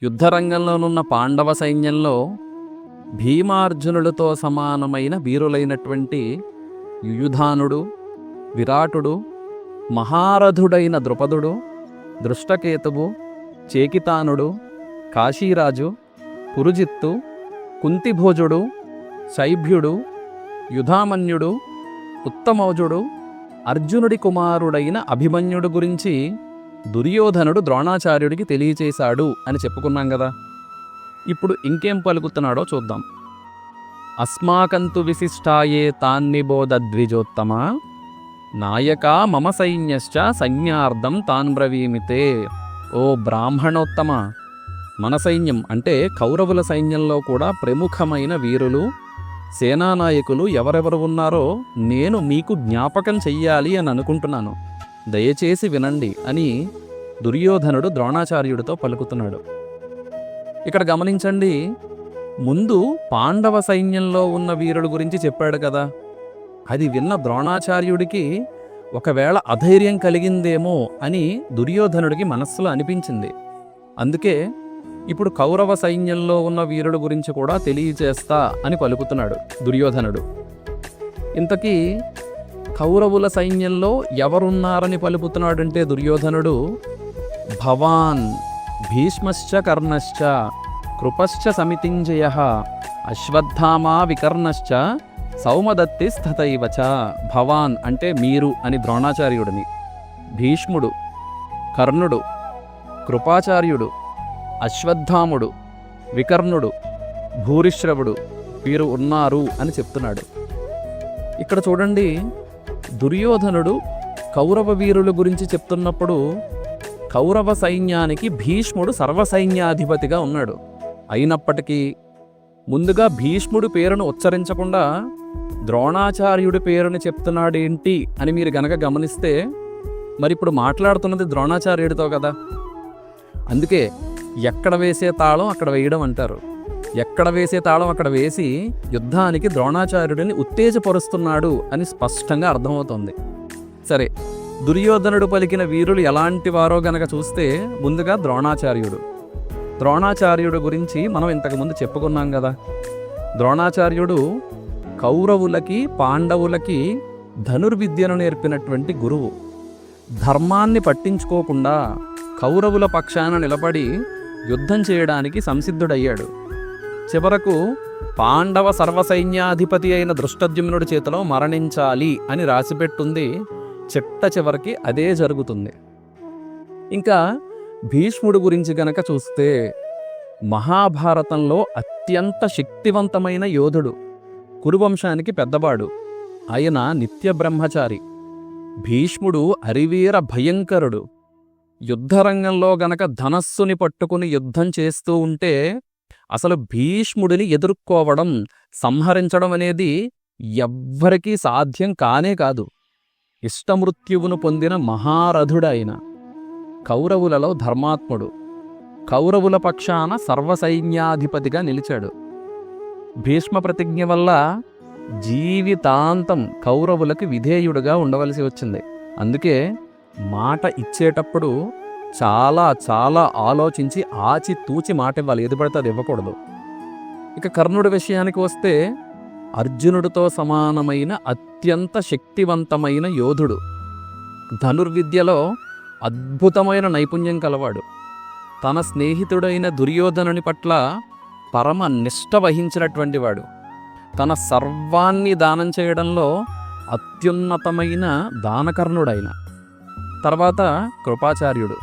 యుద్ధరంగంలోనున్న పాండవ సైన్యంలో భీమార్జునులతో సమానమైన వీరులైనటువంటి యుయుధానుడు, విరాటుడు, మహారథుడైన ద్రుపదుడు, దృష్టకేతువు, చేకితానుడు, కాశీరాజు, పురుజిత్తు, కుంతిభోజుడు, శైభ్యుడు, యుధామన్యుడు, ఉత్తమౌజుడు, అర్జునుడి కుమారుడైన అభిమన్యుడు గురించి దుర్యోధనుడు ద్రోణాచార్యుడికి తెలియచేశాడు అని చెప్పుకున్నాం కదా. ఇప్పుడు ఇంకేం పలుకుతున్నాడో చూద్దాం. అస్మాకంతు విశిష్టాయే తాన్నిబోధ ద్విజోత్తమ నాయకా మమ సైన్యశ్చ సైన్యార్థం తాన్ బ్రవీమితే. ఓ బ్రాహ్మణోత్తమ, మన సైన్యం అంటే కౌరవుల సైన్యంలో కూడా ప్రముఖమైన వీరులు, సేనానాయకులు ఎవరెవరు ఉన్నారో నేను మీకు జ్ఞాపకం చెయ్యాలి అని అనుకుంటున్నాను, దయచేసి వినండి అని దుర్యోధనుడు ద్రోణాచార్యుడితో పలుకుతున్నాడు. ఇక్కడ గమనించండి, ముందు పాండవ సైన్యంలో ఉన్న వీరుల గురించి చెప్పాడు కదా. అది విన్న ద్రోణాచార్యుడికి ఒకవేళ అధైర్యం కలిగిందేమో అని దుర్యోధనుడికి మనస్సులో అనిపించింది. అందుకే ఇప్పుడు కౌరవ సైన్యంలో ఉన్న వీరుల గురించి కూడా తెలియచేస్తా అని పలుకుతున్నాడు దుర్యోధనుడు. ఇంతకీ కౌరవుల సైన్యంలో ఎవరున్నారని పలుకుతున్నాడంటే దుర్యోధనుడు భవాన్ భీష్మశ్చ కర్ణశ్చ కృపశ్చ సమితింజయ అశ్వత్థామా వికర్ణశ్చ సౌమదత్తి స్థతైవచ. భవాన్ అంటే మీరు అని ద్రోణాచార్యుడిని, భీష్ముడు, కర్ణుడు, కృపాచార్యుడు, అశ్వత్థాముడు, వికర్ణుడు, భూరిశ్రవుడు వీరు ఉన్నారు అని చెప్తున్నాడు. ఇక్కడ చూడండి, దుర్యోధనుడు కౌరవ వీరుల గురించి చెప్తున్నప్పుడు కౌరవ సైన్యానికి భీష్ముడు సర్వసైన్యాధిపతిగా ఉన్నాడు. అయినప్పటికీ ముందుగా భీష్ముడి పేరును ఉచ్చరించకుండా ద్రోణాచార్యుడి పేరుని చెప్తున్నాడేంటి అని మీరు గనక గమనిస్తే మరి ఇప్పుడు మాట్లాడుతున్నది ద్రోణాచార్యుడితో కదా. అందుకే ఎక్కడ వేసే తాళం అక్కడ వేయడం అంటారు. ఎక్కడ వేసే తాళం అక్కడ వేసి యుద్ధానికి ద్రోణాచార్యుడిని ఉత్తేజపరుస్తున్నాడు అని స్పష్టంగా అర్థమవుతోంది. సరే, దుర్యోధనుడు పలికిన వీరులు ఎలాంటి వారో గనక చూస్తే ముందుగా ద్రోణాచార్యుడు గురించి మనం ఇంతకుముందు చెప్పుకున్నాం కదా. ద్రోణాచార్యుడు కౌరవులకి పాండవులకి ధనుర్విద్యను నేర్పినటువంటి గురువు. ధర్మాన్ని పట్టించుకోకుండా కౌరవుల పక్షాన నిలబడి యుద్ధం చేయడానికి సంసిద్ధుడయ్యాడు. చివరకు పాండవ సర్వసైన్యాధిపతి అయిన దృష్టద్యుమ్నుడి చేతిలో మరణించాలి అని రాసిపెట్టుంది. చిట్ట చివరికి అదే జరుగుతుంది. ఇంకా భీష్ముడు గురించి గనక చూస్తే మహాభారతంలో అత్యంత శక్తివంతమైన యోధుడు, కురువంశానికి పెద్దవాడు. ఆయన నిత్య బ్రహ్మచారి. భీష్ముడు అరివీర భయంకరుడు. యుద్ధరంగంలో గనక ధనస్సుని పట్టుకుని యుద్ధం చేస్తూ ఉంటే అసలు భీష్ముడిని ఎదుర్కోవడం, సంహరించడం అనేది ఎవ్వరికీ సాధ్యం కానే కాదు. ఇష్టమృత్యువును పొందిన మహారథుడైన కౌరవులలో ధర్మాత్ముడు, కౌరవుల పక్షాన సర్వసైన్యాధిపతిగా నిలిచాడు. భీష్మ ప్రతిజ్ఞ వల్ల జీవితాంతం కౌరవులకు విధేయుడుగా ఉండవలసి వచ్చింది. అందుకే మాట ఇచ్చేటప్పుడు చాలా చాలా ఆలోచించి ఆచితూచి మాట ఇవ్వాలి, ఏది పడితే అది ఇవ్వకూడదు. ఇక కర్ణుడి విషయానికి వస్తే అర్జునుడితో సమానమైన అత్యంత శక్తివంతమైన యోధుడు. ధనుర్విద్యలో అద్భుతమైన నైపుణ్యం కలవాడు. తన స్నేహితుడైన దుర్యోధనుని పట్ల పరమ నిష్ఠ వహించినటువంటి వాడు. తన సర్వాన్ని దానం చేయడంలో అత్యున్నతమైన దానకర్ణుడైన. తర్వాత కృపాచార్యుడు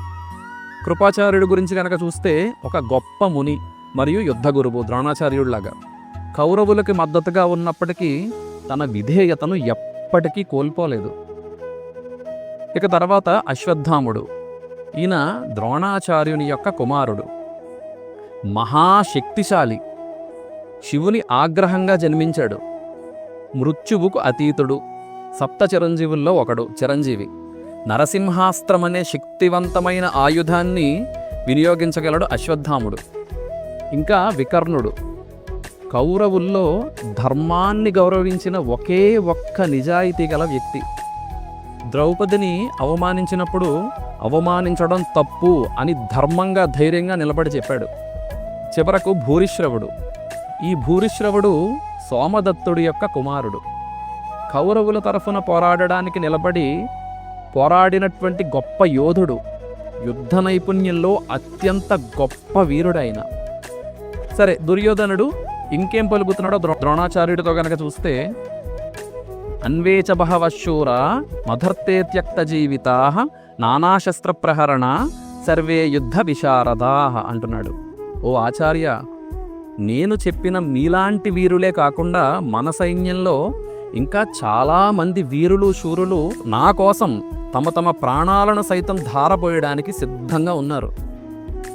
గురించి కనుక చూస్తే ఒక గొప్ప ముని మరియు యుద్ధ గురువు ద్రోణాచార్యుడిలాగా. కౌరవులకి మద్దతుగా ఉన్నప్పటికీ తన విధేయతను ఎప్పటికీ కోల్పోలేదు. ఇక తర్వాత అశ్వత్థాముడు. ఈయన ద్రోణాచార్యుని యొక్క కుమారుడు. మహాశక్తిశాలి. శివుని ఆగ్రహంగా జన్మించాడు. మృత్యువుకు అతీతుడు. సప్త చిరంజీవుల్లో ఒకడు చిరంజీవి. నరసింహాస్త్రమనే శక్తివంతమైన ఆయుధాన్ని వినియోగించగలడు అశ్వత్థాముడు. ఇంకా వికర్ణుడు. కౌరవుల్లో ధర్మాన్ని గౌరవించిన ఒకే ఒక్క నిజాయితీ గల వ్యక్తి. ద్రౌపదిని అవమానించినప్పుడు అవమానించడం తప్పు అని ధర్మంగా ధైర్యంగా నిలబడి చెప్పాడు. చివరకు భూరిశ్రవుడు. ఈ భూరిశ్రవుడు సోమదత్తుడి యొక్క కుమారుడు. కౌరవుల తరఫున పోరాడడానికి నిలబడి పోరాడినటువంటి గొప్ప యోధుడు, యుద్ధ నైపుణ్యంలో అత్యంత గొప్ప వీరుడైన. సరే, దుర్యోధనుడు ఇంకేం పలుకుతున్నాడో ద్రోణాచార్యుడితో గనక చూస్తే, అన్వేచ బహవశూర మధర్తే త్యక్త జీవితా నానాశస్త్ర ప్రహరణ సర్వే యుద్ధ విశారదా అంటున్నాడు. ఓ ఆచార్య, నేను చెప్పిన మీలాంటి వీరులే కాకుండా మన సైన్యంలో ఇంకా చాలామంది వీరులు శూరులు నా కోసం తమ తమ ప్రాణాలను సైతం ధారపోయడానికి సిద్ధంగా ఉన్నారు.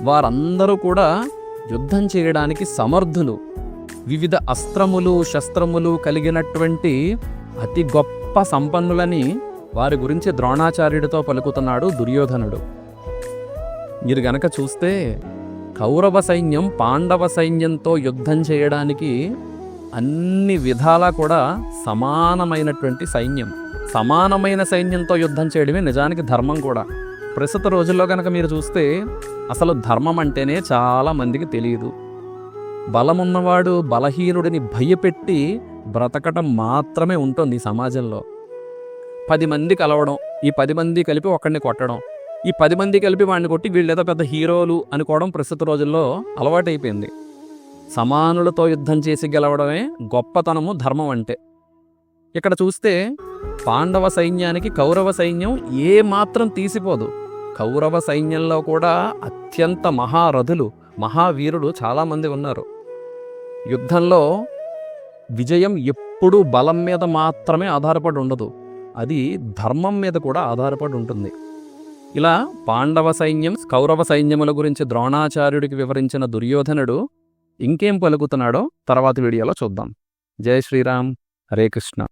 వారందరూ కూడా యుద్ధం చేయడానికి సమర్థులు. వివిధ అస్త్రములు శస్త్రములు కలిగినటువంటి అతి గొప్ప సంపన్నులని వారి గురించి ద్రోణాచార్యుడితో పలుకుతున్నాడు దుర్యోధనుడు. మీరు గనక చూస్తే కౌరవ సైన్యం పాండవ సైన్యంతో యుద్ధం చేయడానికి అన్ని విధాలా కూడా సమానమైనటువంటి సైన్యం. సమానమైన సైన్యంతో యుద్ధం చేయడమే నిజానికి ధర్మం కూడా. ప్రస్తుత రోజుల్లో కనుక మీరు చూస్తే అసలు ధర్మం అంటేనే చాలా మందికి తెలియదు. బలమున్నవాడు బలహీనుడిని భయపెట్టి బ్రతకటం మాత్రమే ఉంటుంది ఈ సమాజంలో. 10 మంది కలవడం, ఈ 10 మంది కలిపి ఒకడిని కొట్టడం, ఈ 10 మంది కలిపి వాడిని కొట్టి వీళ్ళేదో పెద్ద హీరోలు అనుకోవడం ప్రస్తుత రోజుల్లో అలవాటైపోయింది. సమానులతో యుద్ధం చేసి గెలవడమే గొప్పతనము, ధర్మం అంటే. ఇక్కడ చూస్తే పాండవ సైన్యానికి కౌరవ సైన్యం ఏ మాత్రం తీసిపోదు. కౌరవ సైన్యంలో కూడా అత్యంత మహారథులు, మహావీరులు చాలామంది ఉన్నారు. యుద్ధంలో విజయం ఎప్పుడూ బలం మీద మాత్రమే ఆధారపడి ఉండదు, అది ధర్మం మీద కూడా ఆధారపడి ఉంటుంది. ఇలా పాండవ సైన్యం కౌరవ సైన్యముల గురించి ద్రోణాచార్యుడికి వివరించిన దుర్యోధనుడు ఇంకేం పలుకుతున్నాడో తర్వాతి వీడియోలో చూద్దాం. జై శ్రీరామ్, హరే కృష్ణ.